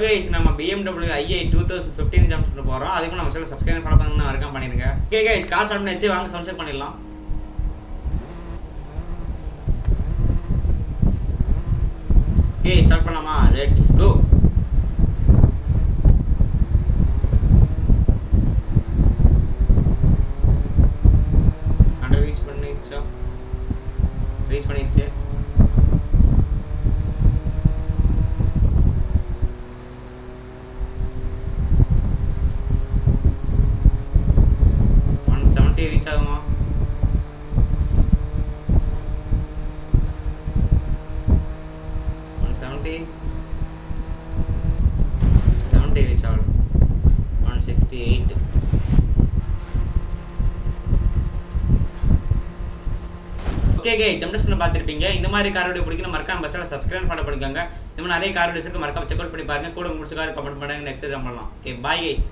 Guys நம்ம BMW i 2015 jump பண்ண போறோம். அதுக்கு நம்ம சேனல் சப்ஸ்கிரைப் பண்ண பண்ணனும் வர்க்கம் பண்ணிடுங்க. ஓகே கைஸ் காசு ஆட் பண்ணி வாங்க சவுண்ட் செக் பண்ணிடலாம். ஓகே ஸ்டார்ட் பண்ணலாமா? Let's go. அண்டர் ரீச் பண்ணிச்சு. ரீச் ஆகுமா? ரீச் ஆகும். 168. ஓகே கைஸ் ஜம்ப் பண்ண பார்த்துருப்பீங்க. இந்த மாதிரி கார் வீடியோ பிடிக்கும் மறக்காம நம்ம சேனலை சப்ஸ்கிரைப் பண்ணிக்கோங்க. இந்த மாதிரி நிறைய கார் வீடியோஸ் இருக்கு, மறக்காம செக் அவுட் பண்ணி பாருங்க. கூட உங்களுக்கு பிடிச்ச கார் கமெண்ட் பண்ணுங்க. நெக்ஸ்ட் ஜம்ப் பண்ணலாம். Okay bye guys.